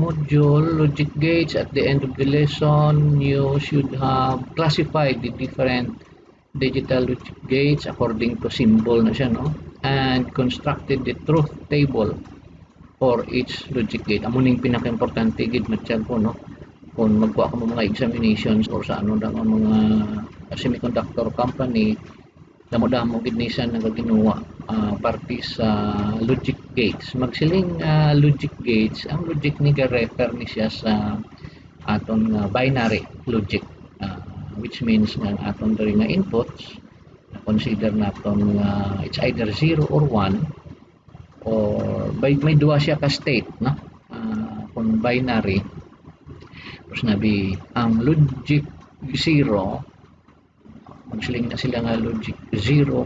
module, logic gates, at the end of the lesson, you should have classified the different digital logic gates according to symbol na siya, no? And constructed the truth table for each logic gate. Amo ning pinaka-importante gid matiyag ko, no? Kung magkuha ka mo mga examinations or sa ano ang mga semiconductor company, damo-damo gid ni siya nagaginuwa parte sa logic gates. Magsiling logic gates, ang logic ni ga-refer ni siya sa aton binary logic, which means nga aton diri nga inputs consider naton it's either 0 or 1, or may duwa siya ka state, no? Kung binary, tapos nabi ang logic 0, magsiling na sila nga logic 0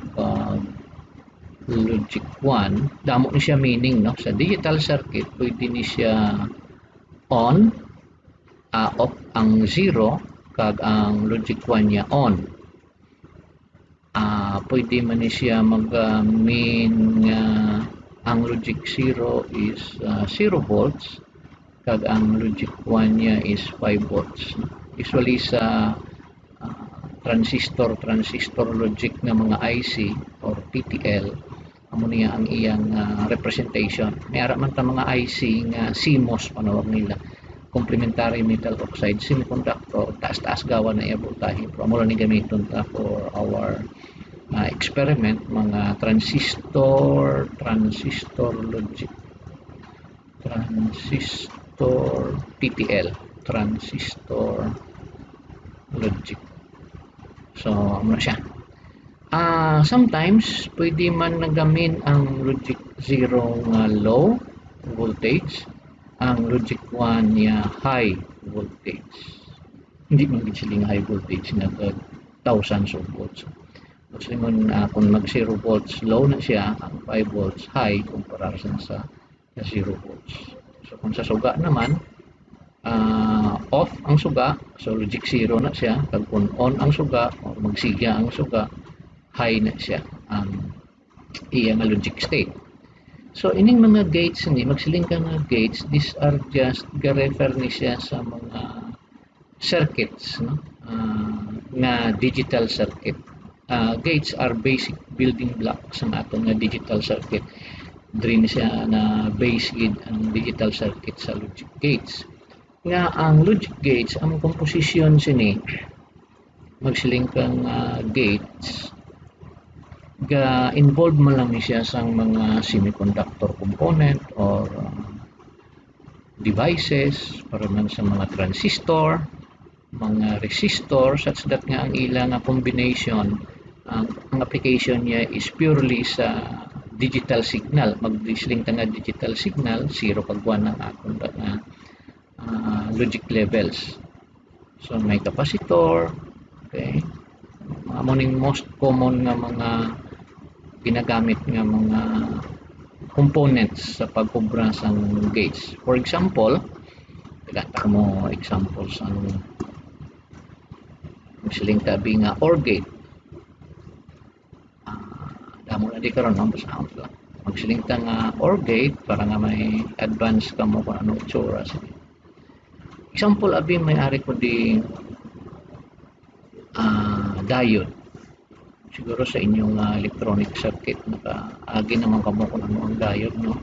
logic 1, damo ni siya meaning, no? Sa digital circuit pwede ni siya on, off ang 0, kag ang logic 1 niya on. Pwede man ni siya mag-mean nga ang logic 0 is 0 volts, kag ang logic 1 niya is 5 volts. Usually sa transistor logic na mga IC or TTL, amo niya ang iyang representation. May ara man ta mga IC nga CMOS panawag nila, complementary metal oxide semiconductor, taas-taas gawa na iya voltahe, pero amo lang ni gamiton ta for our experiment, mga transistor logic, transistor TTL, transistor logic. So ano siya, sometimes pwede man nagamin ang logic 0 nga low voltage, ang logic 1 niya high voltage. Hindi man gid sila high voltage na thousands of volts. Kasi man kung mag 0 volts low na siya, ang 5 volts high comparison sa 0 volts. So kung sa suga naman, off ang suga, so logic 0 na siya. Kag kung on ang suga o magsigya ang suga, high na siya ang iyang logic state. So ining mga gates ni magsiling ka nga gates, these are just ga-refer ni siya sa mga circuits, no? Nga digital circuit. Gates are basic building blocks ng atong digital circuit. Diri ni siya na base gid ang digital circuit sa logic gates. Nga ang logic gates, ang composition sini magsiling kang gates ga involved man lang ni siya sa mga semiconductor component or devices, para man sa mga transistor, mga resistor, such that nga ang ilang combination, ang application niya is purely sa digital signal. Magdisling ta nga digital signal, 0 kag 1 ang aton nga logic levels. So may capacitor, okay, mga most common nga mga ginagamit nga mga components sa pagkubra sa gates. For example, tagata mo examples ang siling tabi nga OR gate. Damo na di karon ang basahan lang. Magsiling ta nga OR gate para nga may advance ka mo kung anong itsura. Example abi may ari ko di diode. Siguro sa inyong electronic circuit nakaagi naman kamo kung ano ang diode, no?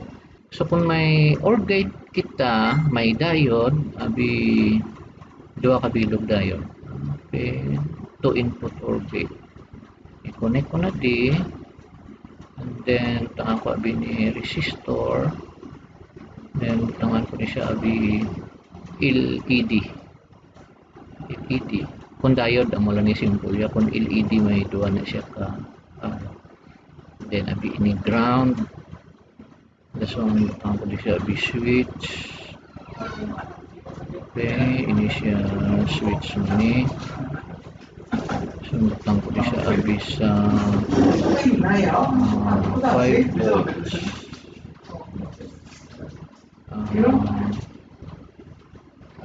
So kung may OR gate kita, may diode, abi duha ka bilog diode. Okay, 2 input OR gate. I-connect ko na di, and then tangan ko abi ni resistor, then tangan ko ni siya abi LED. Kung diode ang mula ni simple ya, kung LED may duwa na siya ka then abi ini ground, that's one tangan ko ni siya abi switch. Okay, ini siya switch ni sundutan ko ni siya abi sa 5 volts.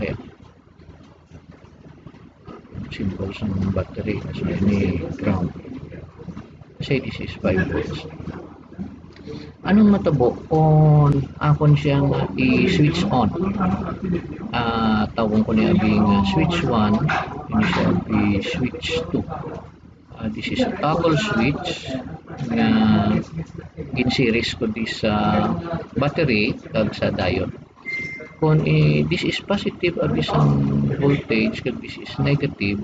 Ayan, simple sa battery. So ini ground, say this is 5 volts. Anong matabo kung akon siya nga i-switch on? Tawag ko niya abing switch 1, ini siya switch 2. This is a toggle switch nga gin-series ko di sa battery kag sa diode. Kung this is positive abi sang voltage kag this is negative,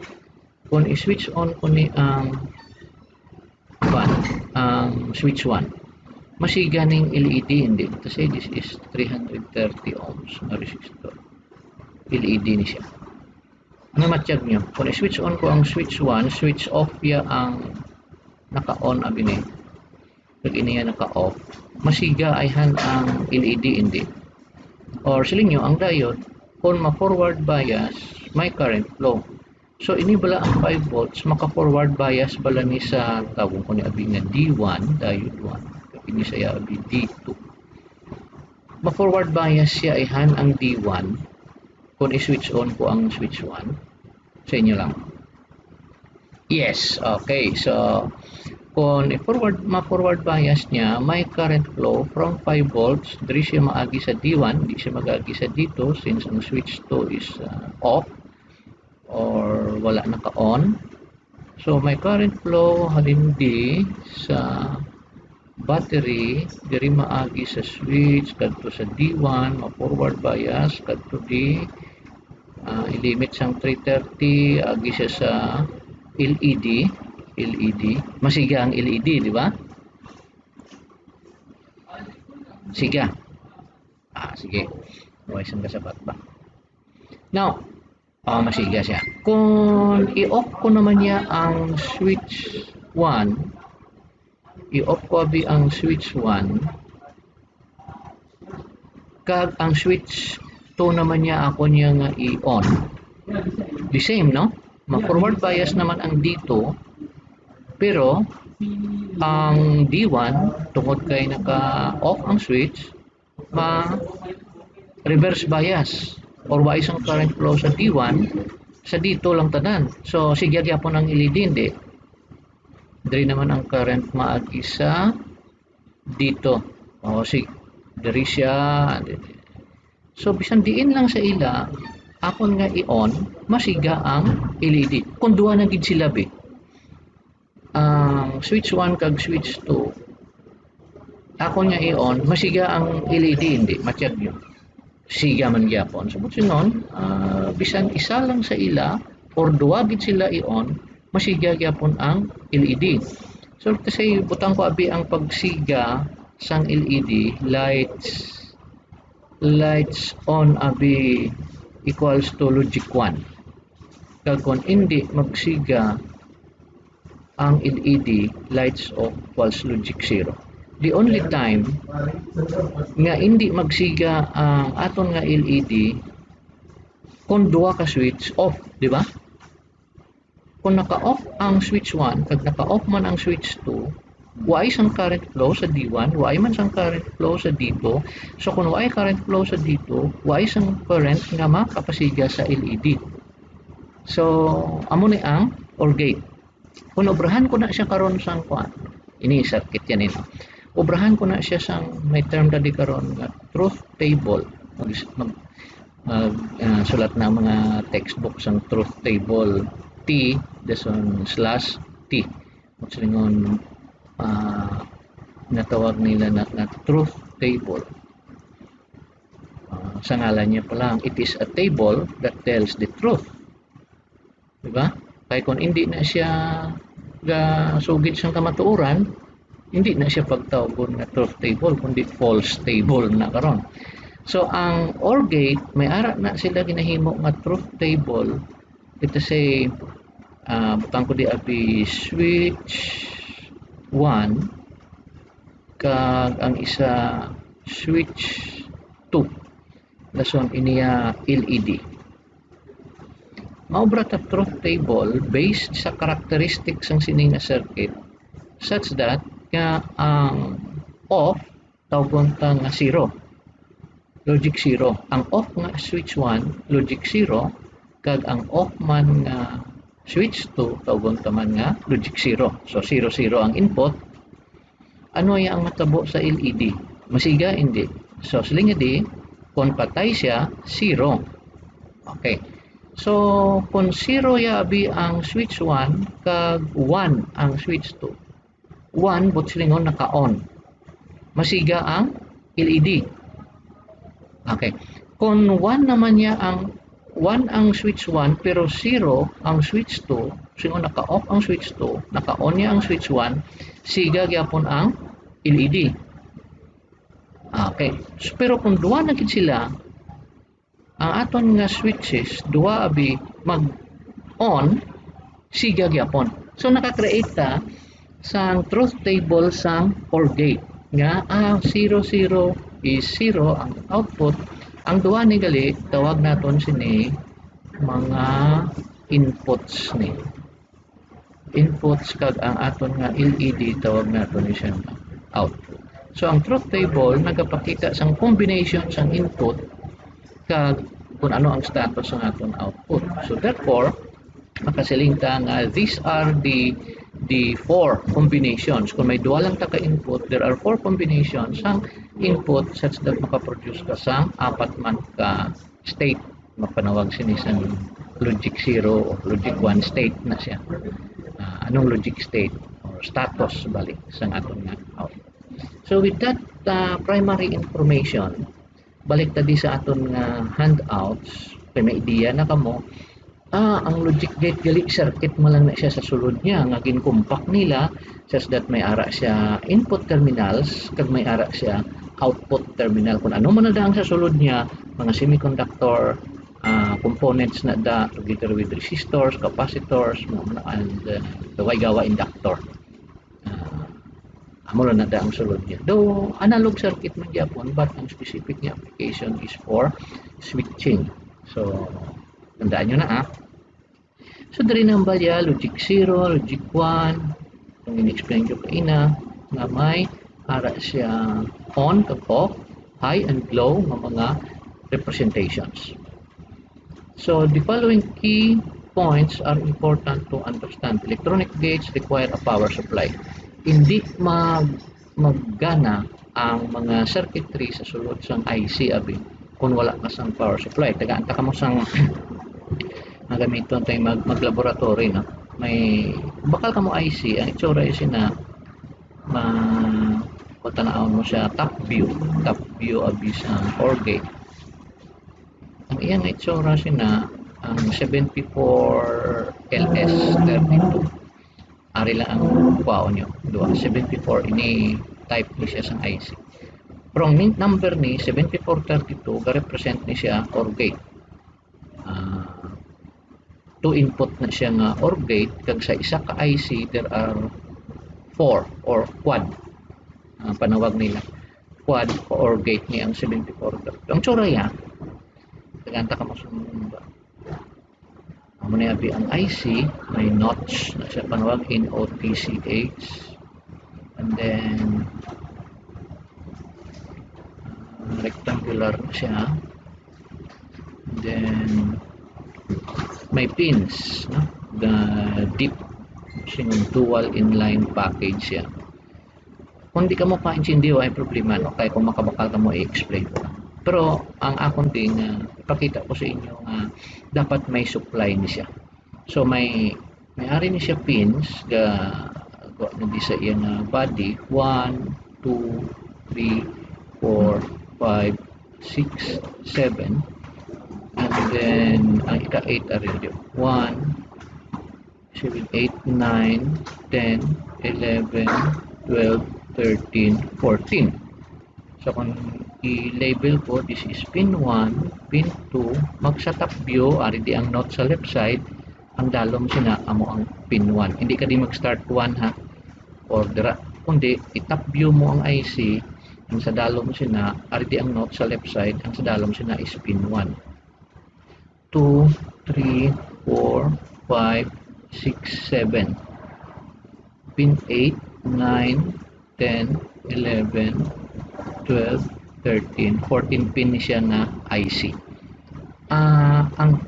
kung i-switch on ko ni ang switch 1, masiga ning LED hindi kasi this is 330 ohms na resistor. LED ni siya. Ano matiyag nyo? Kung i-switch on ko ang switch 1, switch off ya ang naka-on abi ni. Pag iniya naka-off, masiga ayhan ang LED hindi. Or siling nyo, ang diode, kung ma-forward bias, may current flow. So, ini bala ang 5 volts, maka-forward bias bala ni sa tawag ko ni abi nga D1, diode 1. Ini saya abi D2. Ma-forward bias siya ayhan ang D1 kung i-switch on ko ang switch 1. Sa inyo lang. Yes, okay. So, kung ma-forward bias niya, may current flow from 5 volts, diri siya maagi sa D1, di siya mag-agi sa D2 since ang switch 2 is off or wala naka-on. So, may current flow halindi sa battery, diri maagi sa switch, kadto sa D1, ma-forward bias, kadto di, i-limit sang 330, agi siya sa LED, masiga ang LED, di ba? Siga. Sige. Okay, isang kasapat ba? Now, masiga siya. Kung i-off ko naman niya ang switch 1, i-off ko abi ang switch 1, kag ang switch 2 naman niya ako niya nga i-on. The same, no? Ma-forward bias naman ang D2, pero ang D1 tungod kay naka-off ang switch, ma-reverse bias or wa isang current flow sa D1, sa D2 lang tanan. So sige gyapon ang LED hindi. Diri naman ang current maagi sa D2. Diri siya. So bisan diin lang sa ila, akon nga i-on, masiga ang LED. Kung duha na gid sila be. Ang switch 1 kag switch 2, ako niya i-on, masiga ang LED hindi, matiyag nyo. Siga man gyapon. So, sinon, bisan isa lang sa ila, or duwa gid sila i-on, masiga gyapon ang LED. So, kasi butang ko abi ang pagsiga sang LED, lights on abi equals to logic 1. Kag kung hindi magsiga ang LED, lights off equals logic 0. The only time nga hindi magsiga ang aton nga LED kung duha ka switch off, di ba? Kung naka-off ang switch 1 kag naka-off man ang switch 2, waay sang current flow sa D1, waay man sang current flow sa D2. So kung waay current flow sa D2, waay sang current nga makapasiga sa LED. So amo ni ang OR gate. Kung obrahan ko na siya karon sang kuan, ini circuit yan ino. Obrahan ko na siya sang may term tadi karon nga truth table. Sulat na mga textbook sang truth table T dason slash T. Magsilingon natawag nila na truth table. Sa ngalan niya pa lang, it is a table that tells the truth. Diba? Kaya kung hindi na siya sugid siyang kamatuoran, hindi na siya pagtawgon nga truth table, kundi false table na karon. So ang OR gate, may ara na sila ginahimo nga truth table. Ito say, butang ko di abi switch 1 kag ang isa switch 2. Dason iniya LED. Maobra ta truth table based sa characteristics ng sining na circuit such that nga ang off tawgon ta nga 0, logic 0. Ang off nga switch 1 logic 0 kag ang off man nga switch 2 tawgon ta man nga logic 0. So 0 0 ang input, Ano ang matabo sa LED? Masiga, hindi. So, siling di, kung patay siya, 0. Okay. So, kung 0 yabi ang switch 1, kag 1 ang switch 2. 1, but silingon naka-on. Masiga ang LED. Okay. Kung 1 naman niya ang 1 ang switch 1 pero 0 ang switch 2, silingon naka-off ang switch 2, naka-on niya ang switch 1, siga gyapon ang LED. Okay. So, pero kung duwa na gid sila, ang aton nga switches duwa abi mag-on, siga gyapon. So naka-create ta sang truth table sang OR gate nga 0 0 is 0 ang output. Ang duwa ni gali tawag naton sini mga inputs ni. Inputs kag ang aton nga LED tawag naton ni siya output. So ang truth table nagapakita sang combination sang input kag kung ano ang status ng aton output. So therefore, makasiling ta nga these are the 4 combinations. Kung may duwa lang ta ka input, there are 4 combinations sang input such that makaproduce ka sang 4 man ka state. Mapanawag sinisang logic 0 o logic 1 state na siya. Anong logic state or status balik sang aton nga output. So with that primary information, balik ta di sa aton nga handouts, kay may ideya na kamo, ang logic gate gali circuit mo lang na siya sa sulod niya, nga ginkumpak nila such that may ara siya input terminals, kag may ara siya output terminal. Kung ano man na daang sa sulod niya, mga semiconductor components na da together with resistors, capacitors, and the gawa inductor. Amo lang na ang sulod niya. Though analog circuit man gyapon, but ang specific niya application is for switching. So tandaan nyo na So dari nang balya logic 0, logic 1, kung in-explain ko kaina nga may ara siya on kag off, high and low nga mga representations. So the following key points are important to understand. Electronic gates require a power supply. Hindi maggana ang mga circuitry sa sulod sang IC abi kung wala ka sang power supply. Tagaan ta kamo sang magamiton tay maglaboratory, no? May bakal kamo IC, ang itsura is na patanawon mo siya top view abi sang OR gate. Ang iyang itsura sina ang 74 LS32. Ari lang ang kuwaon nyo. 74 ini type ni siya sang IC. Pero ang number ni 7432 ga-represent ni siya OR gate. 2 input na siya nga OR gate, kag sa isa ka IC there are 4 or quad. Panawag nila quad OR gate ni ang 7432. Ang tsura ya tagantaka ka masunod ba? Muna abi ang IC may notch na siya panawag NOTCH, and then rectangular na siya, and then may pins, no? The deep siyang dual inline package siya. Kung di ka mo kaintindihan ay problema, no? Kaya kung makabakal ka mo i-explain ko. Pero ang akong din ipakita ko sa inyo dapat may supply ni siya. So may ari ni siya pins ga di sa iyang body 1 2 3 4 5 6 7, and then ang ika-8 ari dito 1 7 8 9 10 11 12 13 14. So kung i-label ko, this is pin 1, pin 2, magsa top view, ari di ang note sa left side, ang dalom sina amo ang pin 1. Hindi ka di mag-start 1 ha, or kundi i-top view mo ang IC, ang sa dalom sina, ari di ang note sa left side, ang sa dalom sina is pin 1. 2, 3, 4, 5, 6, 7, pin 8, 9, 10, 11, 12, 13, 14 pin siya na IC. Ang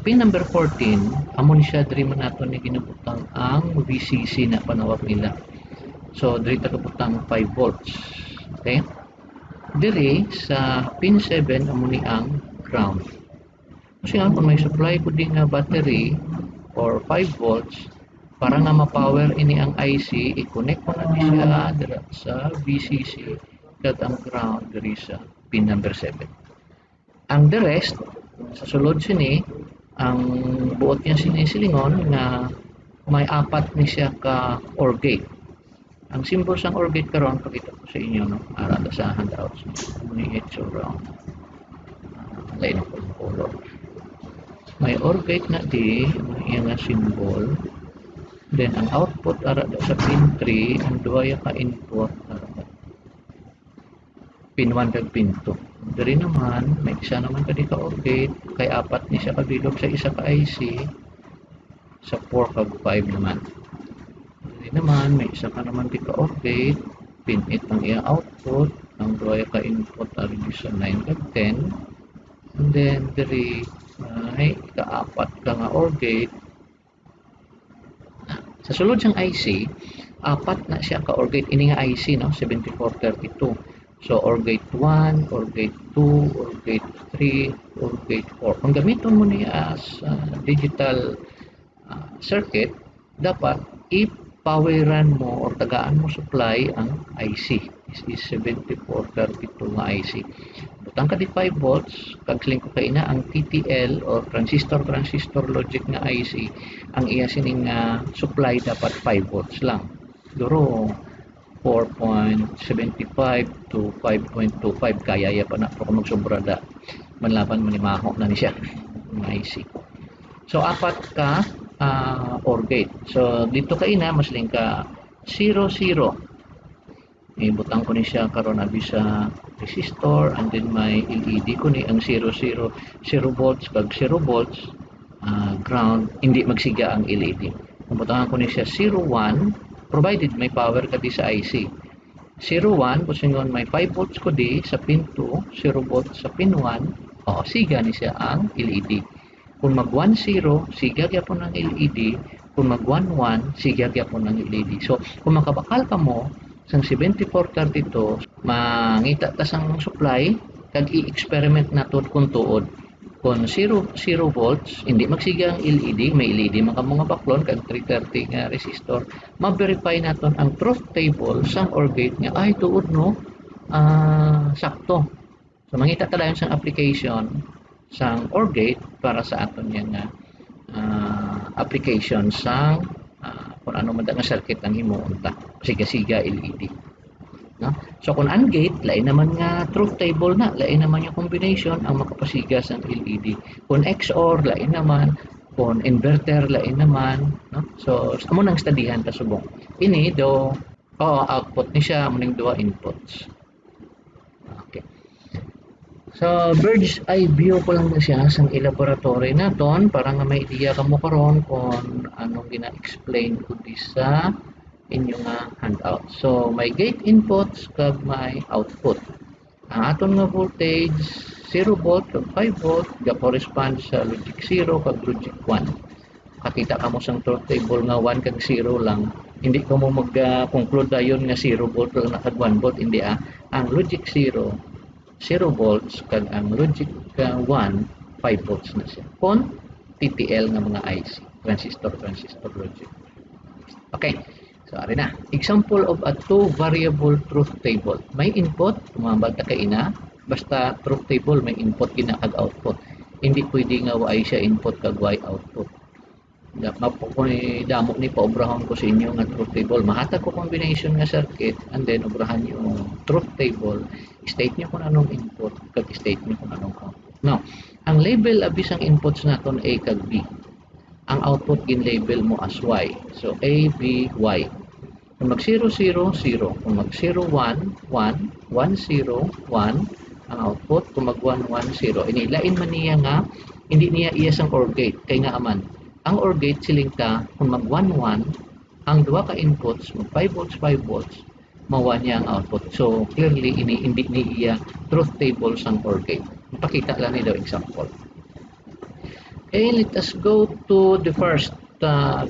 pin number 14 amo ni siya diri man nato ni ginabutang ang VCC na panawag nila. So diri tagabutang 5 volts. Okay? Diri sa pin 7 amo ni ang ground. Kasi nga kung may supply ko din nga battery or 5 volts para nga ma-power ini ang IC, i-connect ko na siya dira sa VCC kag ang ground diri sa pin number 7. Ang the rest sa sulod sini ang buot niya sinisilingon nga may apat ni siya ka OR gate. Ang symbol sang OR gate karon pakita ko sa inyo no ara sa handouts ni it's around lain ko color. May OR gate na di iya nga symbol. Then ang output ara sa pin 3 ang duha ka input pin 1 kag pin 2. Diri naman may isa naman kadi ka OR gate kay apat ni siya kabilog sa isa ka IC sa 4 kag 5 naman. Diri naman may isa ka naman di ka OR gate pin 8 ang iya output ang duha ka input ari sa 9 kag 10. And then diri may ikaapat ka nga OR gate. Sa sulod sang IC, apat na siya ka OR gate ini nga IC no 7432. So OR gate 1, OR gate 2, OR gate 3, OR gate 4. Kung gamiton mo niya as digital circuit, dapat i-poweran mo or tagaan mo supply ang IC. This is 7432 nga IC. Butang ka di 5 volts, kagsiling ko kaina ang TTL or transistor logic nga IC, ang iya sining supply dapat 5 volts lang. Siguro 4.75 to 5.25 kaya ya pa na kung magsobra da manlaban manimaho na ni siya ng IC. So apat ka OR gate. So dito kaina masling ka 0 0. Ibutang ko ni siya karon abi sa resistor and then may LED ko ni ang 0 volts kag 0 volts ground hindi magsiga ang LED. Butangan ko ni siya 01 provided may power ka di sa IC. 01 kusingon may 5 volts ko di sa pin 2, 0 volts sa pin 1, siga ni siya ang LED. Kung mag 10 siga gyapon ang LED, kung mag 11 siga gyapon ang LED. So kung makabakal ka mo sang 7432 mangita ta sang supply kag i-experiment naton kung tuod kung 0 volts hindi magsiga ang LED may LED man kamo nga baklon kag 330 nga resistor ma-verify naton ang truth table sang OR gate nga ay tuod no sakto. So mangita ta dayon sang application sang OR gate para sa aton yang application sang kung ano man nga circuit ang himuunta siga-siga LED no? So kung AND gate lain naman nga truth table na lain naman yung combination ang makapasiga sa LED. Kung XOR lain naman, kung inverter lain naman no? So amo nang studyhan ta subong ini do output ni siya muning duha inputs. Okay. So, bird's eye view ko lang na siya sa laboratory naton para nga may idea ka mo karon kung anong gina-explain ko di sa inyong handout. So, may gate inputs kag may output. Ang aton nga voltage 0 volt kag 5 volt ga correspond sa logic 0 kag logic 1. Kakita ka mo sang truth table nga 1 kag 0 lang. Hindi ko mo mag-conclude dayon nga 0 volt lang na kag 1 volt hindi Ang logic 0 volts kag ang logic 1 5 volts na siya kon TTL nga mga IC transistor logic. Okay, so ari na example of a two variable truth table. May input tumambag ta kaina basta truth table may input gina kag output, hindi pwede nga y siya input kag y output. Damo ni paobrahon ko sa inyo nga truth table mahatag ko combination nga circuit and then obrahan yung truth table, state nyo kung anong input kag state nyo kung anong output. Now ang label abis ang inputs naton A kag B, ang output gin label mo as Y. So A, B, Y. Kung mag 0 0 0, kung mag 0 1 1 1 0 1 ang output, kung mag 1 1 0 inilain man niya nga hindi niya iyas ang OR gate kay nga aman ang OR gate siling ka kung mag 1 1 ang duha ka inputs mag 5 volts 5 volts mawa niya ang output. So clearly hindi ni iya truth table sang OR gate. Ipakita lang ni daw example. Okay, let us go to the first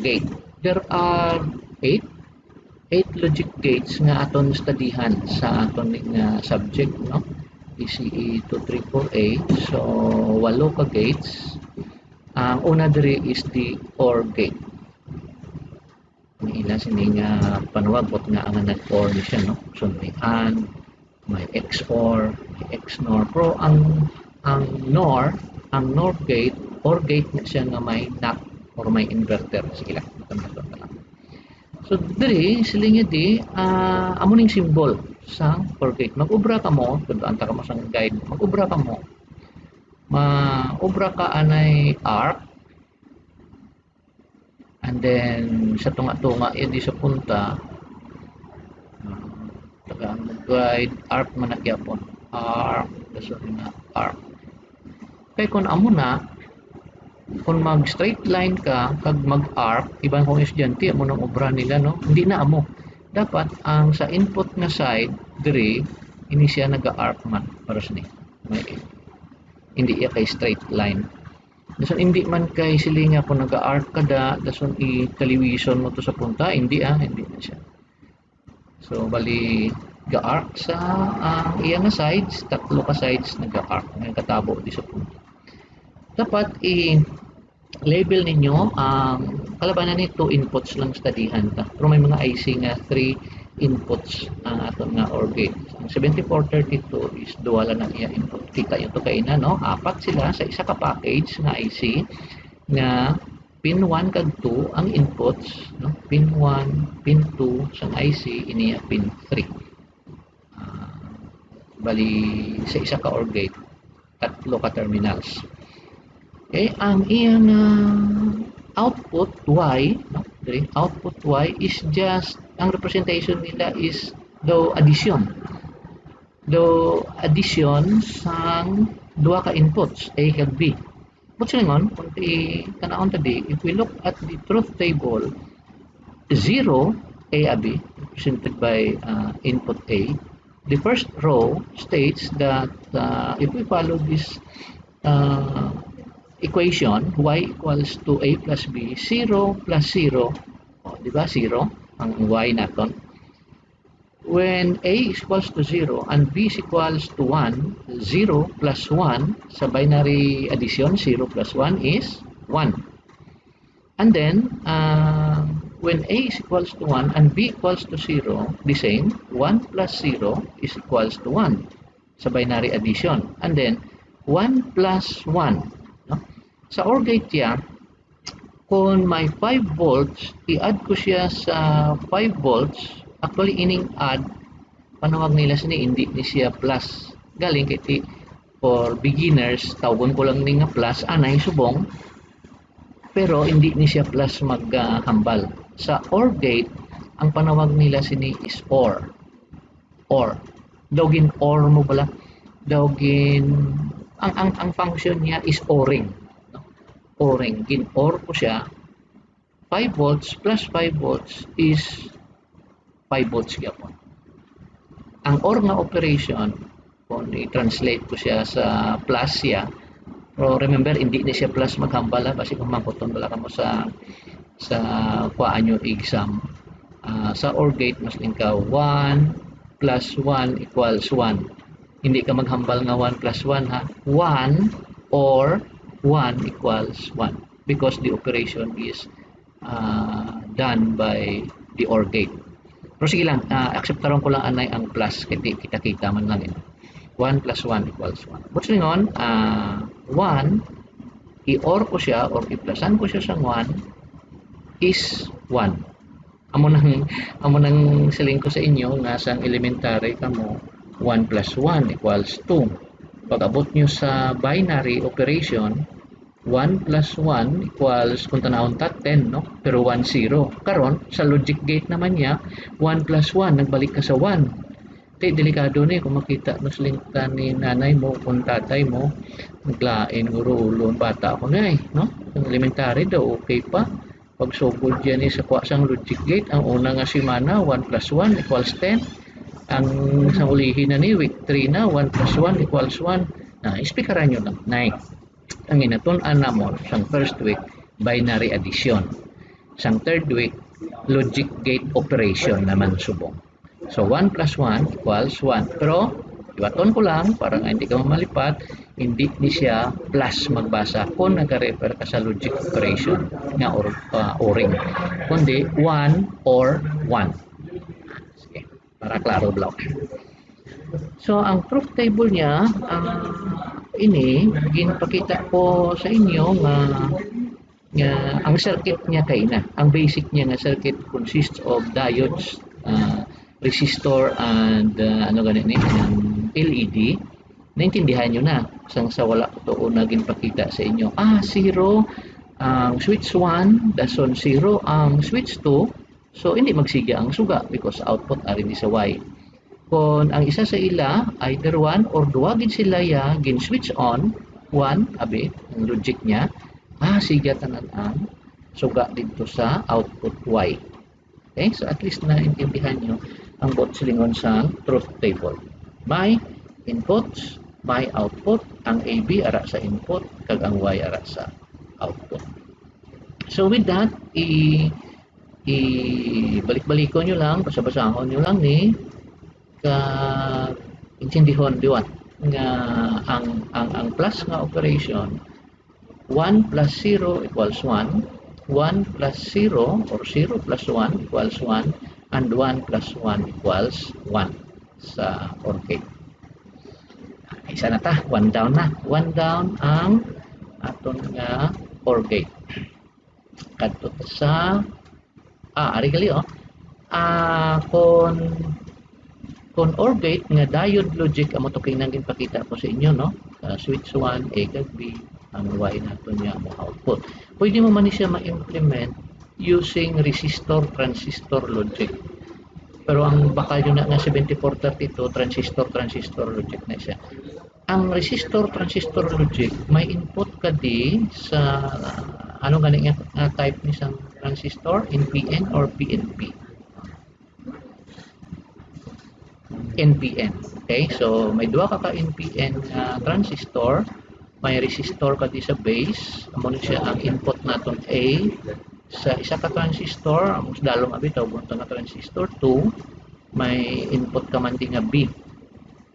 gate. There are 8 8 logic gates nga aton studihan sa aton nga subject, no? PCE 234A. So 8 ka gates. Ang una diri is the OR gate. Ila sini nga panuwagot nga ang nag-OR ni siya, no? So may AND, may XOR, may XNOR. Pero ang NOR gate, OR gate na siya nga may NOT or may inverter. Sige lang, matamato na lang. So diri silingi di amo ning symbol sa OR gate. Mag-ubra ka mo, anta ka mo sa guide. Mag-ubra ka mo. Ma-ubra ka anay arc. And then sa tunga-tunga di sa punta tagaan mag-guide arc man nagyapon. Arc, sorry na arc. Kay kun amo na kung mag straight line ka kag mag-arc, ibang kong estudyante amo nang obra nila, no? Hindi na amo. Dapat ang sa input nga side diri ini siya naga-arc man para sa ni. Hindi iya kay straight line. Dason hindi man kay silinga kung naga-arc kada, dason i-kaliwison mo to sa punta, hindi hindi na siya. So bali ga-arc sa iya nga sides, tatlo ka sides naga-arc, nga katabo di sa punta. Dapat i-label ninyo ang kalabanan ni 2 inputs lang studihan ta. Pero may mga IC nga 3 inputs ang aton nga OR gate. Ang 7432 is duwala na iya input. Kita yung to kay na, no? 4 sila sa isa ka package nga IC nga pin 1 kag 2 ang inputs, no? Pin 1, pin 2 sang IC iniya pin 3. Bali sa isa ka OR gate, tatlo ka terminals. Okay, ang iyang output Y, no? Output Y is just, ang representation nila is the addition. The addition sang duha ka inputs, A kag B. But silingon, kung tanaon tadi, if we look at the truth table, 0, A, B, represented by input A, the first row states that if we follow this equation, y equals to a plus b, 0 plus 0, di ba 0 ang y naton. When a is equals to 0 and b is equals to 1, 0 plus 1 sa binary addition, 0 plus 1 is 1. And then when a is equals to 1 and b equals to 0, the same, 1 plus 0 is equals to 1 sa binary addition. And then 1 plus 1, sa OR gate niya, kung may 5 volts, i-add ko siya sa 5 volts. Actually, ining add, panawag nila sini, hindi ni siya plus. Galing kiti for beginners, tawagon ko lang ni nga plus, anay subong. Pero hindi ni siya plus maghambal. Sa OR gate, ang panawag nila sini is OR. OR. Dawgin OR mo pala. Dawgin, ang function niya is ORing. ORing, gin-OR ko siya, 5 volts plus 5 volts is 5 volts gyapon. Ang OR nga operation, kung i-translate ko siya sa plus siya, pero remember, hindi na siya plus maghambala, kasi kung mangkuton wala ka mo sa kuhaan nyo exam. Sa OR gate, mas ka 1 plus 1 equals 1. Hindi ka maghambal nga 1 plus 1 ha. 1 or 1 equals 1 because the operation is done by the OR gate. Pero sige lang, acceptaron ko lang anay ang plus, kita-kita man lang yun. 1 plus 1 equals 1. But singon, 1, i-OR ko siya or i-plusan ko siya sa 1 is 1. Amo nang siling ko sa inyo, nasang elementary ka mo, 1 plus 1 equals 2. Pag abot nyo sa binary operation, 1 plus 1 equals, kung tanawon ta, 10, no? Pero 1, 0. Karon sa logic gate naman niya, 1 plus 1, nagbalik ka sa 1. Delikado ni kung makita no slingtan ni nanay mo, kung tatay mo, naglain, gurulo, bata ako na no? Ang elementary daw, okay pa. Pag sugod yan sa kwasang logic gate, ang una nga simana, 1 plus 1 equals 10. Ang sa ulihin na ni week 3 na 1 plus 1 equals 1. Ispikaran nyo lang. Ang inatun-an na mo sang first week, binary addition. Sang third week, logic gate operation naman subong. So 1 plus 1 equals 1. Pero iwaton ko lang para nga hindi ka mamalipat, hindi ni siya plus magbasa kung nag-refer ka sa logic operation nga o-ring. Kundi 1 or 1. Sige, para klaro lang. So ang truth table niya, ini ginpakita ko sa inyo nga ang circuit niya kay na. Ang basic niya nga circuit consists of diodes, resistor and ano ganit ni LED. Naintindihan nyo na sang sa wala ko to na ginpakita sa inyo. 0 ang switch 1, dason 0 ang switch 2. So hindi magsiga ang suga because output ari ni sa Y. Kung ang isa sa ila either 1 or duwa gid sila ya gin switch on 1 abi ang logic niya, siga tanan ang suga dito sa output Y. Okay, so at least naintindihan nyo ang both silingon sa truth table. May inputs, may output, ang AB ara sa input kag ang Y ara sa output. So with that, balik-balikon nyo lang, basa-basahon nyo lang ni intindihon diwan nga ang plus nga operation 1 plus 0 equals 1, 1 plus 0 or 0 plus 1 equals 1, and 1 plus 1 equals 1 sa OR gate. Isa na ta, 1 down na. 1 down ang aton nga OR gate. Kadto sa ari gali kon OR gate nga diode logic amo to kinang ginpakita ko sa inyo no. Switch 1 A kag B ang Y nato niya mo output. Pwede mo man ni siya ma-implement using resistor transistor logic. Pero ang bakal yun na 7432 transistor logic na siya. Ang resistor transistor logic may input ka di sa ano gani nga type ni sang transistor, NPN or PNP. NPN. Okay, so may duha ka NPN transistor, may resistor ka di sa base, amo ni siya ang input naton A sa isa ka transistor, amo dalong abi tawag nga transistor 2, may input ka man di nga B.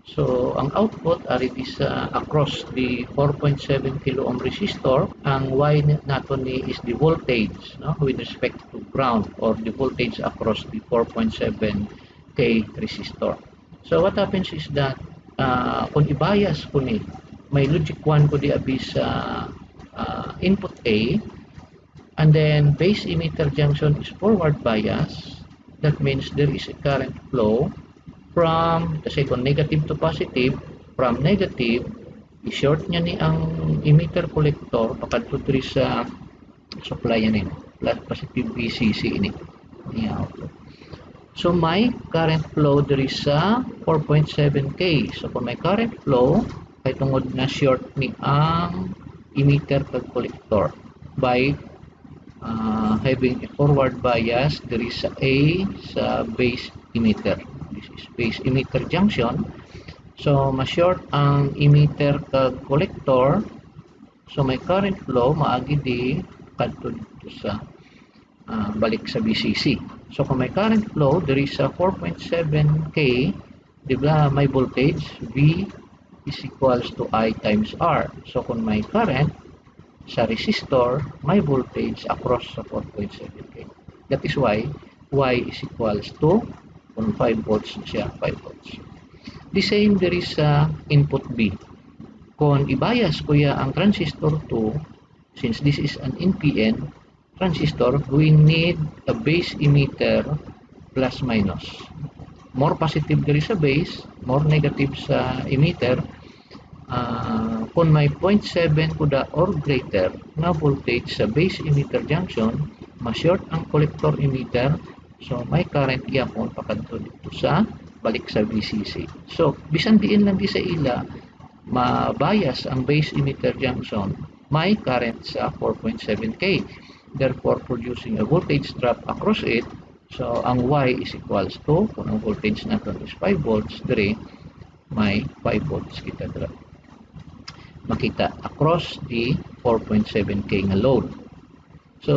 So ang output ari di sa across the 4.7 kilo ohm resistor, ang Y naton ni is the voltage no with respect to ground or the voltage across the 4.7 K resistor. So what happens is that kung i-bias ko ni may logic 1 ko di abi sa input A, and then base emitter junction is forward bias. That means there is a current flow from, kasi kung negative to positive, from negative, i-short niya ni ang emitter collector pakadto diri sa supply niya plus positive VCC ini output. So may current flow diri sa 4.7K. So kung may current flow, kay tungod na short ni ang emitter kag collector by having a forward bias diri sa A sa base emitter. This is base emitter junction. So ma-short ang emitter kag collector. So may current flow maagi di kadto dito sa balik sa BCC. So kung may current flow diri sa 4.7K, di ba may voltage V is equals to I times R. So kung may current sa resistor, may voltage across sa 4.7K. That is why Y is equals to kung 5 volts siya, 5 volts. The same there is sa input B. Kung i-bias ko ya ang transistor 2, since this is an NPN transistor, we need a base emitter plus minus. More positive there is sa base, more negative sa emitter. Kung may 0.7 kuda or greater na voltage sa base emitter junction, ma-short ang collector emitter, so may current gyapon pakadto dito sa balik sa VCC. So bisan diin lang di sa ila ma-bias ang base emitter junction, may current sa 4.7K, therefore producing a voltage drop across it. So ang Y is equals to, kung ang voltage natin is 5 volts, dire may 5 volts kita drop makita across the 4.7K nga load. So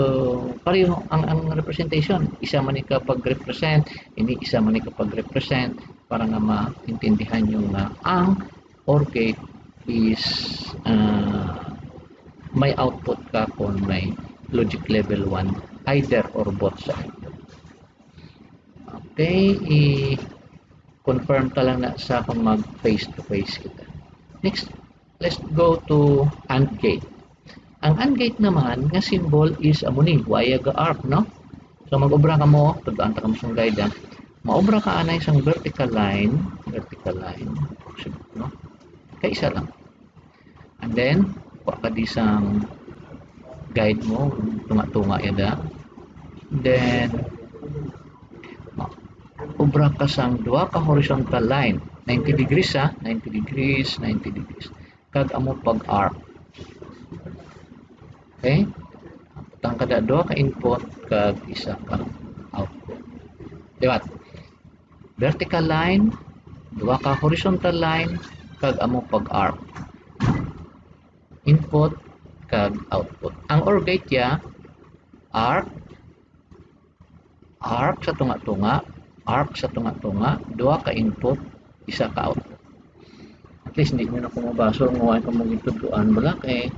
pareho ang representation, isa man ni kapag-represent, ini isa man ni kapag-represent para nga maintindihan yung ang OR gate is may output ka kung may logic level 1 either or both side. Okay, i-confirm ka lang na sa kung mag face to face kita. Next, let's go to AND gate. Ang AND gate naman nga symbol is amo ni waya ga arc, no? So mag-obra ka mo, tudaan ta ka mo sa guide, maobra ka anay isang vertical line, no? Kay isa lang. And then, kuha ka di sang guide mo, tunga-tunga yada. Then, obra ka sang duha ka horizontal line, 90 degrees 90 degrees, 90 degrees. Kag amo pag-arc. Okay? Putang kada duha ka input kag isa ka output. Diba? Vertical line, duha ka horizontal line, kag amo pag-arc. Input kag output. Ang OR gate ya, arc sa tunga-tunga, arc sa tunga-tunga, duha ka input, isa ka output. At least hindi mo na kumabasa ngayon kung mong ituduan wala kay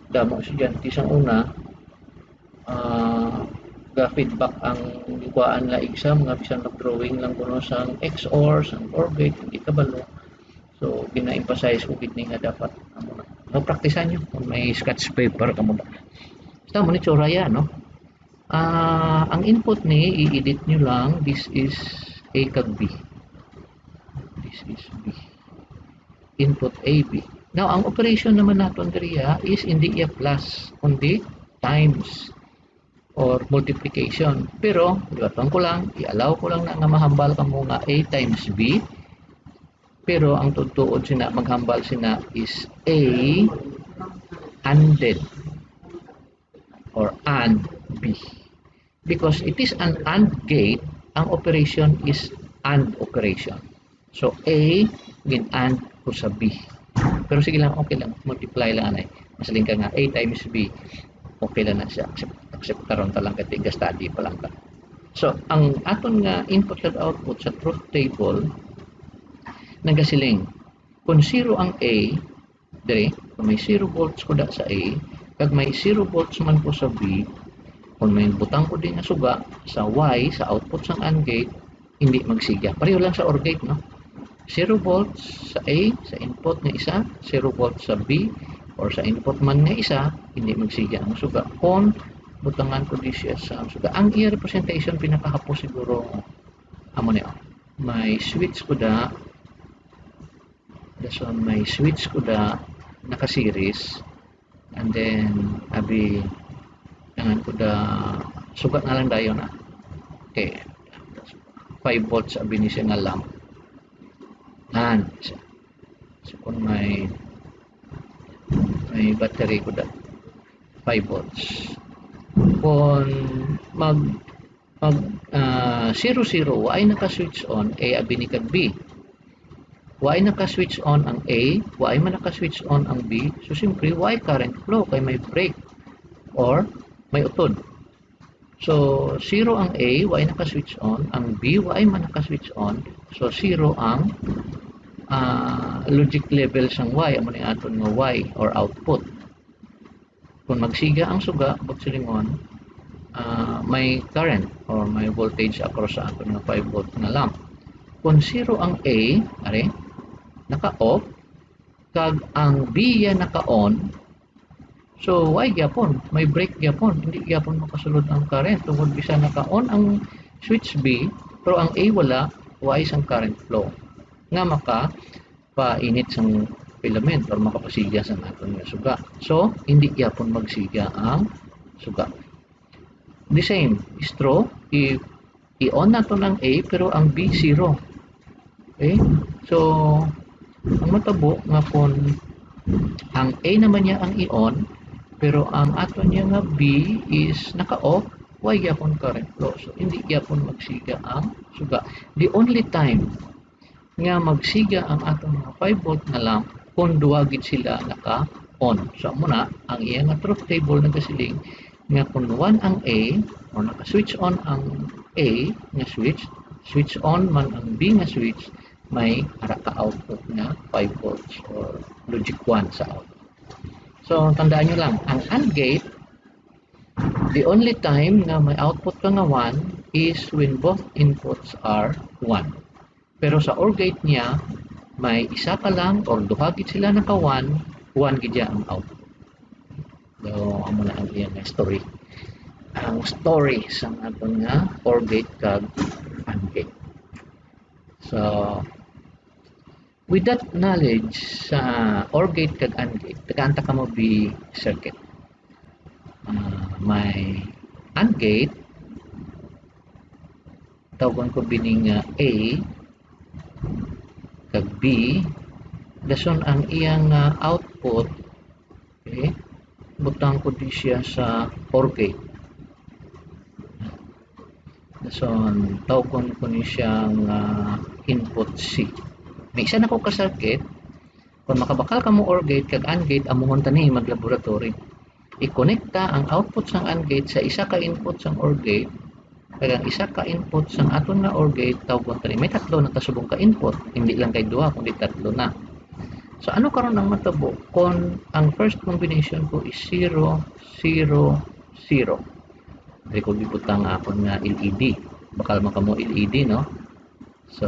damo estudyante sang una ga-feedback ang ikuan la exam nga bisan mag-drawing lang kuno sang XOR, sang OR gate, hindi kabalo. So gina-emphasize ko gid nga dapat amo na. Praktisan nyo kung may sketch paper kamo ba. Basta mo ni tsura yan, no? Ang input ni i-edit nyo lang, this is A kag B. This is B. Input A, B. Now, ang operation naman natin diriya is hindi iya plus, kundi times or multiplication. Pero, iwaton ko lang, i-allow ko lang na nga mahambal ka mo nga A times B. Pero, ang tutuod sina, maghambal sina is A ANDed or AND B. Because it is an AND gate, ang operation is AND operation. So, A, gin AND ko sa B. Pero sige lang, okay lang. Multiply lang anay. Masaling ka nga, A times B. Okay lang na siya. Accept karon ta lang katiga study pa lang ka. So, ang aton nga input at output sa truth table, nagasiling. Kung 0 ang A, dire, kung may 0 volts ko da sa A, kag may 0 volts man ko sa B, kung may butang ko din nga suga sa Y, sa output sang AND gate, hindi magsiga. Pareho lang sa OR gate, no? 0 volts sa A, sa input nga isa, 0 volts sa B, or sa input man nga isa, hindi magsiga ang suga. Kung butangan ko di siya sa suga. Ang iya representation pinakahapos siguro, amo niya, may switch ko da, this one may switch ko da, naka-series, and then, abi, tangan ko da, suga na lang dayon na. Okay, 5 volts abi ni siya nga lamp. And so kung may battery ko da 5 volts, kung mag 00 ay naka-switch on A abi ni kag B, Y naka-switch on ang A, Y man naka-switch on ang B, so simpre Y current flow kay may break or may utod. So 0 ang A, Y naka-switch on, ang B, Y man naka-switch on, so 0 ang logic level sang Y, amo ni aton nga Y or output. Kung magsiga ang suga, bugsilingon, may current or may voltage across sa aton nga 5 volt nga lamp. Kung 0 ang A, are, naka-off, kag ang B ya naka-on, so Y gyapon, may break gyapon, hindi gyapon makasulod ang current. Tungod bisa naka-on ang switch B, pero ang A wala, Y sang current flow. Nga maka painit sang filament or makapasiga sa aton nga suga. So, hindi gyapon magsiga ang suga. The same is true if i-on nato ng A pero ang B 0. Okay? So, ang matabo nga kung ang A naman niya ang i-on pero ang aton niya nga B is naka-off, why gyapon current flow. So, hindi gyapon magsiga ang suga. The only time nga magsiga ang aton nga 5 volt na lamp kung duwa gid sila naka-on. So, muna, ang iya nga truth table nagasiling nga kung 1 ang A or naka-switch on ang A nga switch on man ang B nga switch, may ara ka output nga 5 volts or logic 1 sa output. So tandaan nyo lang, ang AND gate, the only time na may output ka nga 1 is when both inputs are 1. Pero sa OR gate niya, may isa ka lang or duha gid sila naka 1, 1 gid ang output. So amo na ang iyang story. Ang story sa aton nga OR gate kag AND gate. So with that knowledge sa OR gate kag AND gate, tagaanta ka mo bi circuit. May AND gate, tawagan ko bining A kag B, dason ang iyang output, okay, butang ko di siya sa OR gate. Dason tawagan ko ni siyang input C. May isa na ko ka circuit, kung makabakal ka mo OR gate kag AND gate, amuhon tani maglaboratory. I-connecta ang output sang AND gate sa isa ka input sang OR gate kag ang isa ka input sang aton nga OR gate, tawgon tani may tatlo na tasubong ka input, hindi lang kay duha kundi tatlo na. So ano karon ang matabo kung ang first combination ko is 0 0 0. Dili ko gibutang akon nga LED, bakal makamo LED, no? So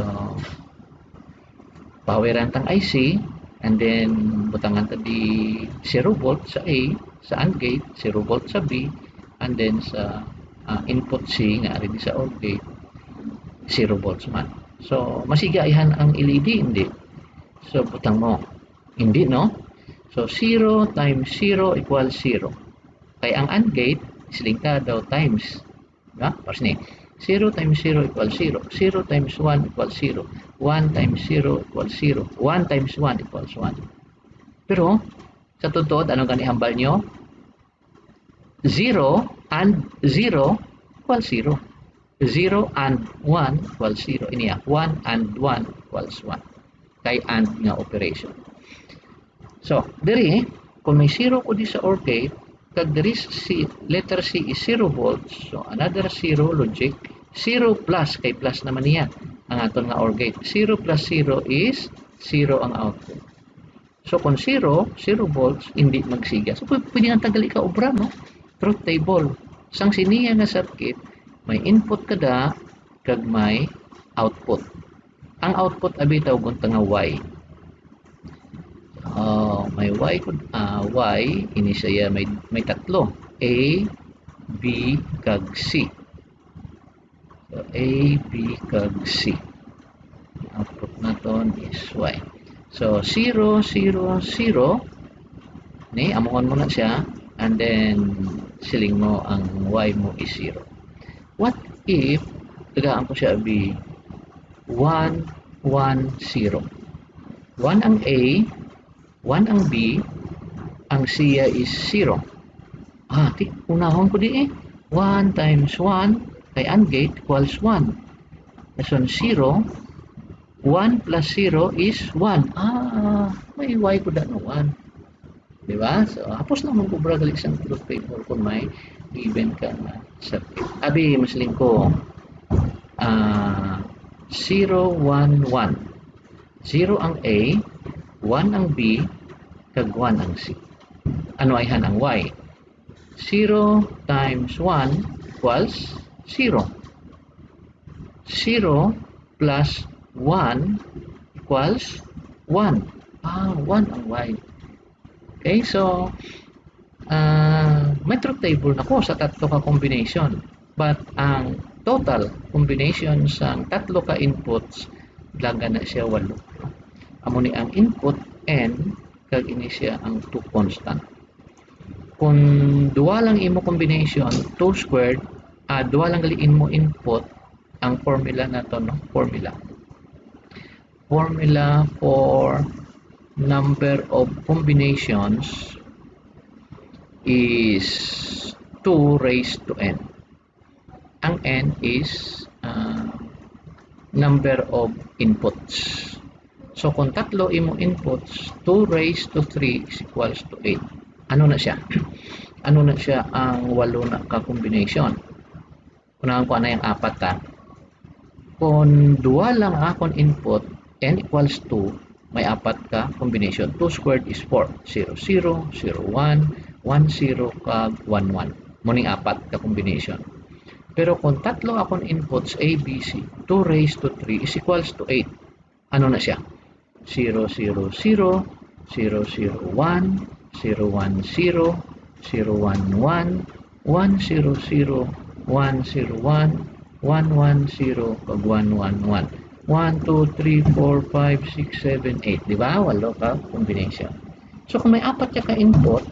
poweran tang IC, and then butangan ta di 0 volt sa A sa AND gate, 0 volt sa B, and then sa input C nga ari sa OR gate 0 volts man. So masiga ihan ang LED, hindi. So butang mo, hindi, no? So 0 times 0 equals 0. Kaya ang AND gate siling ka daw times, diba? Pares ni 0 times 0 equals 0, 0 times 1 equals 0, 1 times 0 equals 0, 1 times 1 equals 1. Pero sa totoo, anong ganihambal nyo? 0 and 0 equals 0. 0 and 1 equals 0. Iniya, 1 and 1 equals 1. Kay AND nga operation. So, diri, kung may 0 ko di sa OR gate, kag diri si letter C is 0 volts, so another 0 logic, 0 plus, kay plus naman niya ang aton nga OR gate. 0 plus 0 is 0 ang output. So kung 0 volts, hindi magsiga. So pwede nga tagali ka obra, no? Truth table. Sang siniya nga circuit, may input kada kag may output. Ang output abi tawgon ta nga Y. May Y ini siya may tatlo, A, B kag C. So A, B kag C. Output naton is Y. So 0 0 0 ni amuhon mo na siya, and then siling mo ang Y mo is 0. What if tagaan ko siya bi 1 1 0. 1 ang A, 1 ang B, ang C is 0. Unahon ko di 1 times 1 kay AND gate equals 1. So 0, 1 plus 0 is 1. May Y ko da no 1. Diba? So hapos na mong kubra gali isang truth table kung may given ka na circuit. Abi masling ko 0 1 1. 0 ang A, 1 ang B, kag 1 ang C. Ano ay han ang Y? 0 times 1 equals 0. 0 plus 1 equals 1. 1 ang Y. Okay, so may truth table na ko sa tatlo ka combination. But ang total combination sa tatlo ka inputs, laga na siya 8. Amo ni ang input N, kag ini siya ang 2 constant. Kung duwa lang imo combination, 2 squared, duwa lang galiin mo input, ang formula na to, no? Formula for number of combinations is 2 raised to N. Ang N is number of inputs. So kung tatlo imo inputs, 2 raised to 3 is equals to 8. Ano na siya? ano na siya ang 8 na ka combination. Unahan ko na yung 4 ta. Kung 2 lang akong input, n equals 2, may 4 ka combination. 2 squared is 4. 0, 0, 0, 1, 1, 0, kag 1, 1. Muning 4 ka combination. Pero kung 3 akong inputs A, B, C, 2 raised to 3 is equals to 8. Ano na siya? 0, 0, 0, 0, 0, 1, 0, 1, 0, 0, 1, 1, 1, 0, 0, 1, 0, 1, 1, 1, 0, kag 1, 1, 1. 1, 2, 3, 4, 5, 6, 7, 8. Diba? 8 ka combination. So kung may 4 ka input,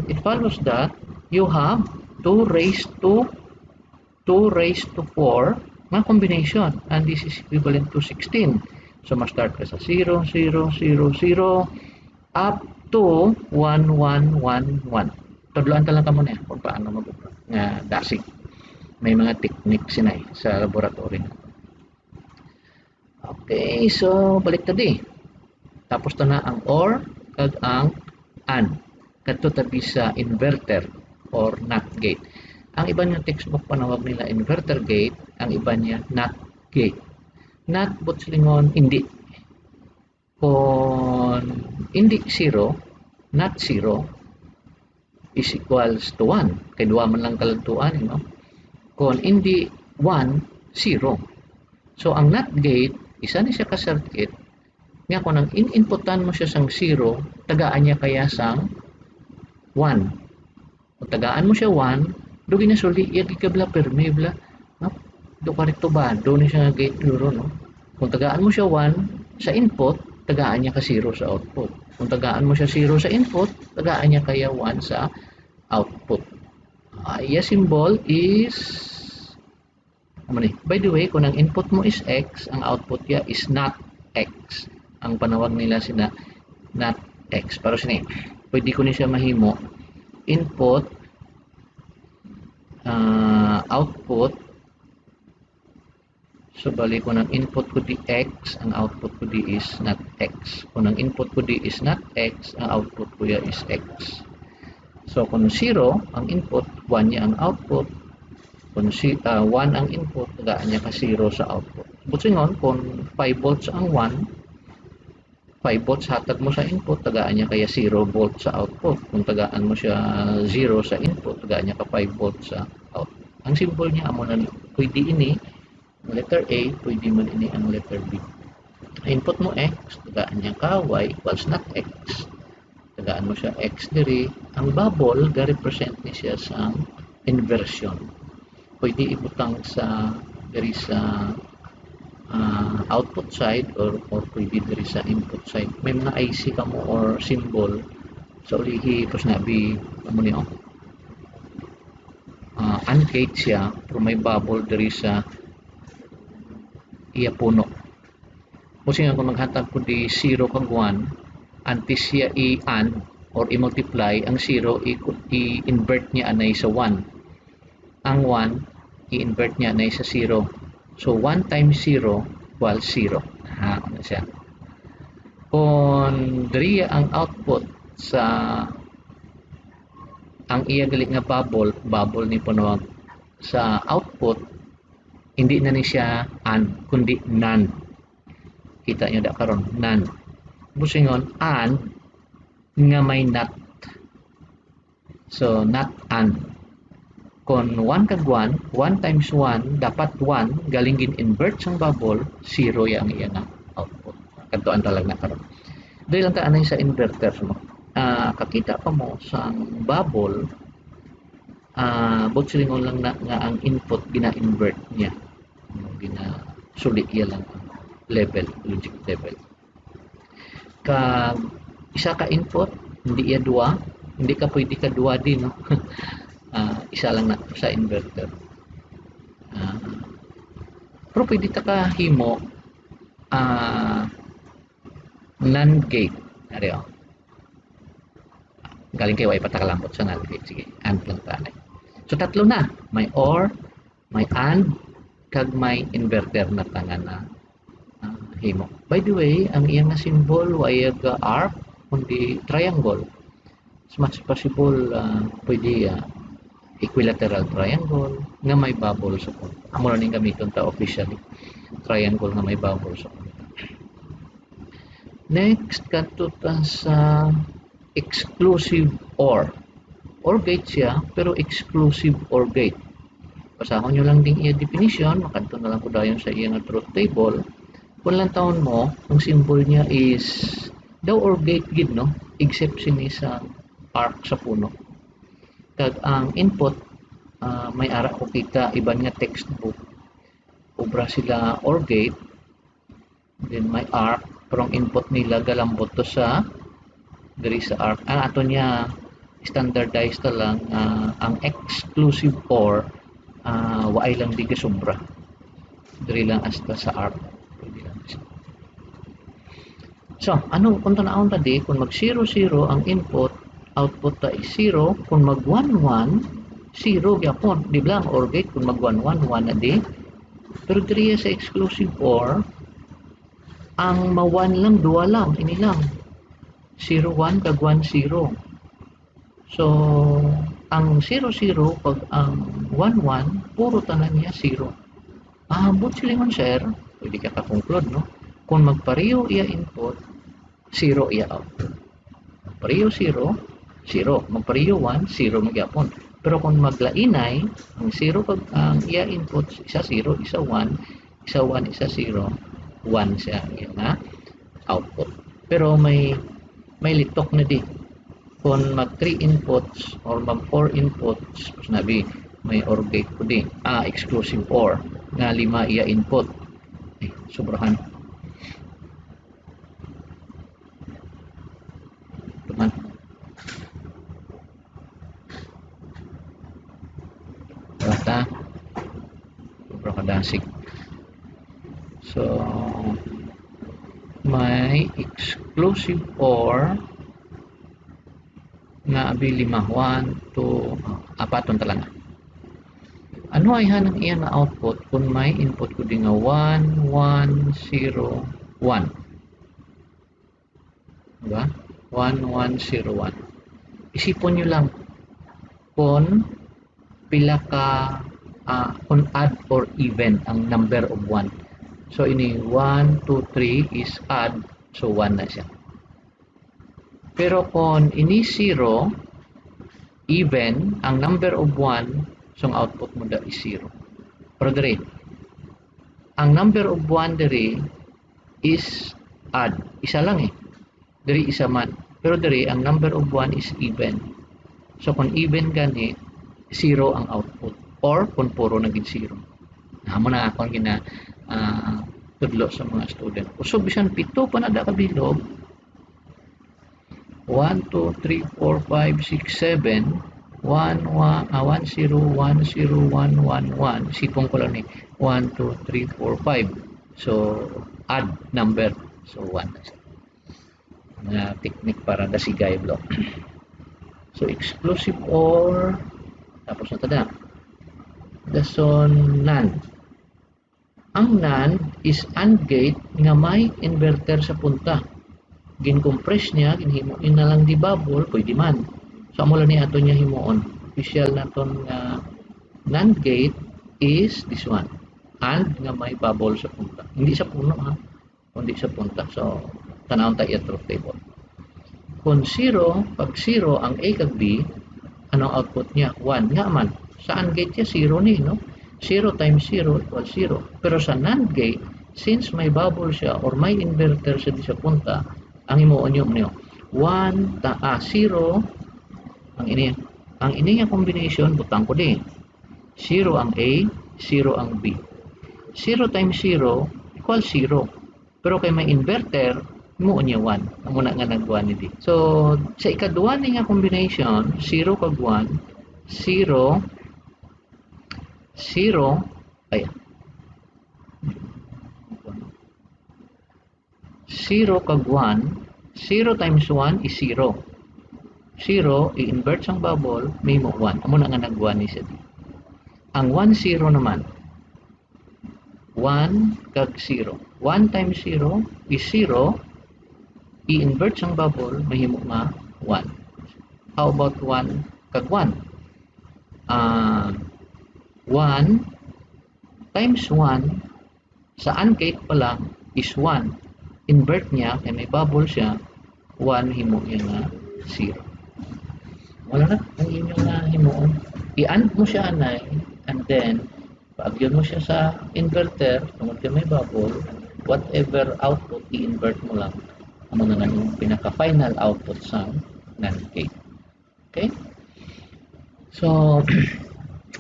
it follows that you have 2 raised to 4 na combination, and this is equivalent to 16. So ma-start ka sa 0, 0, 0, 0 up to 1, 1, 1, 1. Tudloan ta lang ka muna kung paano mag-upload nga dasig. May mga technique sinay sa laboratory. Okay, so balik tadi. Tapos to na ang OR kag ang AND. Kadto tabi sa inverter or NOT gate. Ang iba niya textbook panawag nila inverter gate, ang iba niya NOT gate. NOT butslingon hindi. Kung hindi 0, not 0 is equals to 1. Kay 2 man lang kalantuan, no? Kung hindi 1, 0. So ang NOT gate, isa ni siya ka circuit nga kung ang in-inputan mo siya sang 0, tagaan niya kaya sang 1. Kung tagaan mo siya 1, dugi na suli, iya gigabla permibla, no? Do karito ba? Do ni siya gate duro, no? Kung tagaan mo siya 1 sa input, tagaan niya ka 0 sa output. Kung tagaan mo siya 0 sa input, tagaan niya kaya 1 sa output. Iya symbol is by the way, kung ang input mo is X, ang output niya is not X. Ang panawag nila sina not X. Pero sini, pwede ko ni siya mahimo input, output. So bali ko ng input ko di X, ang output ko di is not X. Kung ang input ko di is not X, ang output ko ya is X. So kung 0 ang input, 1 niya ang output. Kung 1 ang input, tagaan niya ka 0 sa output. Butsingon, kung 5 volts ang 1, 5 volts hatag mo sa input, tagaan niya kaya 0 volts sa output. Kung tagaan mo siya 0 sa input, tagaan niya ka 5 volts sa output. Ang symbol niya, amo na pwede ini, letter A, pwede man ini ang letter B. Input mo X, tagaan niya ka Y equals not X. Tagaan mo siya X diri. Ang bubble, ga-represent ni siya sa inversion. Pwede ibutang sa diri sa output side or pwede diri sa input side. May mga IC ka mo or symbol sa ulihi pos nabi amo niyo. Uncaged siya pero may bubble diri sa iya puno. Kasi nga kung maghatag ko di 0 kag 1, antes siya i-AND or i-multiply, ang 0 i-invert niya anay sa 1. Ang 1, i-invert niya na sa 0. So, 1 times 0 equals 0. Ano siya? Kung diri ang output sa ang iya gali nga bubble ni panawag sa output, hindi na ni siya AND, kundi NAND. Kita nyo da karon NAND. Busingon, AND nga may NOT. So, NOT AND. Kung 1 kag 1, 1 times 1, dapat 1, galing gin-invert sang bubble, 0 yang iya nga output. Kantuan talaga na karon. Dahil lang taanay sa inverter mo. Kakita pa mo sang bubble, butsilingon lang na nga ang input, gina-invert niya. Gina-sulit iya lang ang level, logic level. Kag isa ka input, hindi iya 2, hindi ka pwede ka 2 din, no? Isa lang na sa inverter. Pero pwede ta ka himo NAND gate. Ari o. Galing kay way patakalambot sa NAND gate. Sige, AND lang tanay. So tatlo na, may OR, may AND, kag may inverter na tangan na himo. By the way, ang iyang symbol way arc kundi triangle. as much as possible pwede equilateral triangle nga may bubble sa punta. Amo na ning gamiton ta officially, triangle nga may bubble sa punta. Next kadto ta sa exclusive OR. OR gate siya pero exclusive OR gate. Basahon nyo lang ding iya definition, makadto na lang ko dayon sa iya nga truth table. Kung lang taon mo, ang symbol niya is daw OR gate gid no, except sini sa arc sa puno. Kag ang input may ara ko kita iban nga textbook. Obra sila OR gate, then may arc, pero ang input nila galambot to sa diri sa arc. Ang ato niya standardized ta lang ang exclusive OR waay lang di sobra. Diri lang hasta sa arc. So, ano kung tanaon ta di kung mag 0 0 ang input, output ta is 0, kung mag 1 1 0 gyapon, di ba ang OR gate kung mag 1 1 1 na di. Pero diri sa exclusive OR ang ma-1 lang, 2 lang, ini lang. 0 1 kag 1 0. So, ang 0 0 pag ang 1 1 puro tanan niya 0. But silingon sir, pwede ka ka-conclude no. Kung magpareho iya input, 0 iya output. Magpareho 0, 0. Magpareho 1, 0 magyapon. Pero kung maglainay, ang 0 pag ang iya input, isa 0, isa 1, isa 1, isa 0, 1 siya iya nga output. Pero may litok na di. Kung mag 3 inputs or mag 4 inputs, sabi may OR gate ko di. Exclusive OR nga 5 iya input. Sobrahan. Teman. Basta sobra kadasig. So may exclusive OR nga abi 5 1 2 apaton talaga. Ano ay hanang iya na output kung may input ko di nga 1 1 0 1. Diba? 1 1 0 1. Isipon nyo lang kung pila ka kung odd or even ang number of 1. So ini 1 2 3 is odd, so 1 na siya. Pero kung ini 0 even ang number of 1, so ang output mo da is 0. Pero diri ang number of 1 diri is odd, isa lang diri isa man. Pero diri ang number of 1 is even. So kung even gani 0 ang output, or kung puro naging 0. Namo na akong gina tudlo sa mga student. Usog bisan pito pa na da kabilog. 1 2 3 4 5 6 7 1 1 0 1 0 1 1 1. Sipong ko lang 1 2 3 4 5. So add number, so 1 na siya. Mga technique para dasigay block. So exclusive OR, tapos na tada dason NAND. Ang NAND is AND gate nga may inverter sa punta. Gin-compress niya, ginhimo na lang di bubble, pwede man. So amo lang ni ato niya himuon. Official naton nga NAND gate is this one. AND nga may bubble sa punta. Hindi sa puno kundi sa punta. So tanawon ta iya truth table. Kung 0, pag 0 ang A kag B, anong output niya? 1 nga man. Sa AND gate niya 0 ni, no? 0 times 0 equals 0. Pero sa NAND gate, since may bubble siya or may inverter siya di sa punta, ang himuon niyo 1 0 ang ini nga combination butang ko din. 0 ang A, 0 ang B. 0 times 0 equals 0. Pero kay may inverter, himuon niya 1. Ang muna nga nag-1 ni D. So, sa ikaduha ni nga combination, 0 kag 1, 0 ay 0 kag 1, 0 times 1 is 0. 0, i-invert sang bubble, may mo 1. Amo na nga nag-1 ni siya. Ang 1, 0 naman. 1 kag 0. 1 times 0 is 0. I-invert sang bubble, may himo nga 1. How about 1 kag 1? 1 times 1 sa uncate pa lang is 1. Invert niya, kaya may bubble siya, 1 himo niya nga 0. Wala na, ang inyong himuon. I-AND mo siya, anay, and then, paagyon mo siya sa inverter, tungkol ka may bubble, whatever output, i-invert mo lang. Ano na yung pinaka-final output sa NAND gate. Okay? So,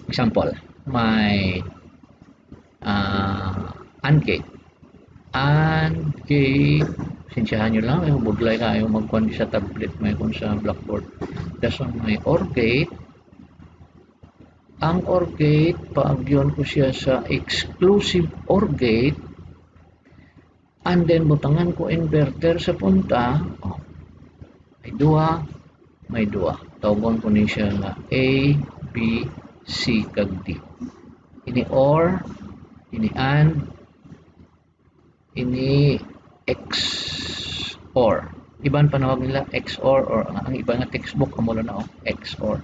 example, may AND gate. AND gate, sinsyahan nyo lang, yung budlay kayo magkuhan sa tablet, may kung sa blackboard. Dason may OR gate. Ang OR gate, paagyon ko siya sa exclusive OR gate, and then butangan ko inverter sa punta, may duwa. Tawagon ko niya siya na A, B, C, kag D. Ini OR, ini AND, ini XOR. Iban panawag nila XOR, or ang iba nga textbook kamulo na XOR.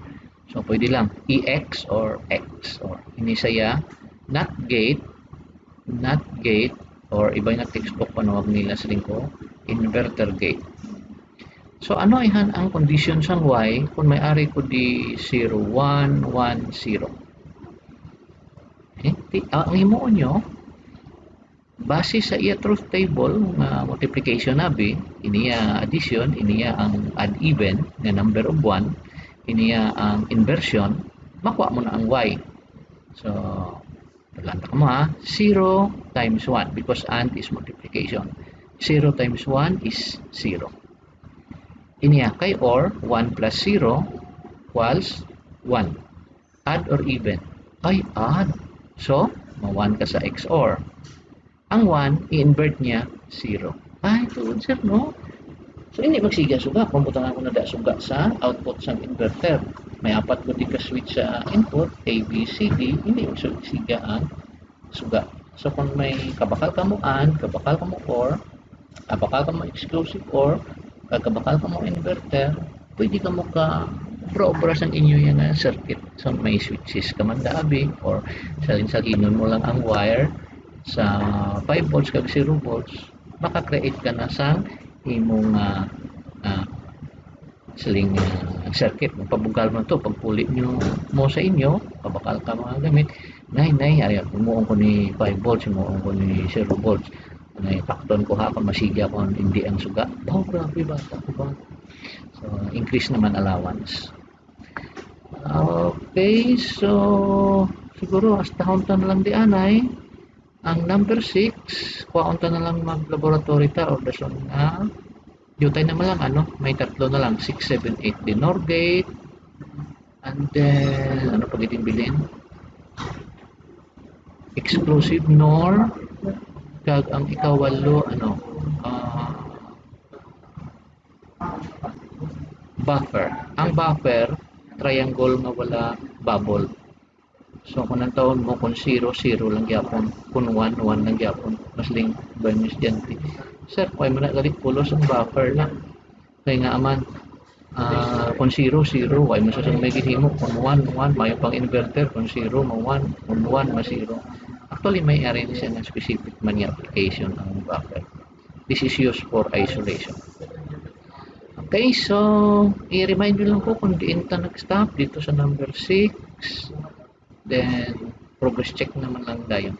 So pwede lang EX or XOR. Ini saya NOT gate, or iba nga textbook panawag nila sa lingko inverter gate. So ano ihan ang condition sang Y kung may ari ko di 0 1 1 0. Ang himuon nyo base sa iya truth table nga multiplication nabi, iniya addition, iniya ang add even nga number of 1, iniya ang inversion, makuha mo na ang y. So paglanta ka mo 0 times 1 because and is multiplication. 0 times 1 is 0. Iniya kay or 1 plus 0 equals 1. Add or even? Ay add. So ma-1 ka sa XOR. Ang 1, i-invert niya 0. Ay, tuod sir, no? So, hindi magsiga suga. Pumutang ako na suga sa output sa inverter. May apat ko di ka-switch sa input, A, B, C, D. Hindi magsiga ang suga. So, kung may kabakal ka mo AND, kabakal ka mo OR, kabakal ka mo exclusive OR, kabakal ka mo inverter, pwede ka mo pro-obras ang inyo yung circuit. So, may switches ka man daabi or salin-salinon mo lang ang wire sa 5 volts kag 0 volts, maka-create ka na sa imong siling circuit. Pabugal mo to, pagpulit nyo mo sa inyo, pabakal ka mga gamit, nay, ay, umuong ko ni 5 volts, umuong ko ni 0 volts, pakton ko kung masigya ko hindi ang suga. Grabe ba? So, increase naman allowance. Okay, so siguro hasta huntan lang di anay. Ang number 6, kuwaunta na lang mag-laboratory ta or dason na yutay naman lang may tatlo na lang 6, 7, 8 din NOR gate, and then ano pag bilin exclusive NOR kag ang ikawalo buffer. Ang buffer triangle nga wala bubble. So, kung ang taon mo, kung 0, 0 lang gyapon. Kung 1, 1 lang gyapon. Mas ling by Miss Janty. Sir, kung mo na galit pulos ang buffer na. Kaya nga aman, kung 0, 0, why mo sa may gihimo. Kung 1, 1, may pang inverter. Kung 0, ma 1. Kung 1, ma 0. Actually, may arrange siya ng specific man application ang buffer. This is used for isolation. Okay, so, i-remind nyo lang po kung diin ta nag-stop dito sa number 6. Then, progress check naman lang tayo.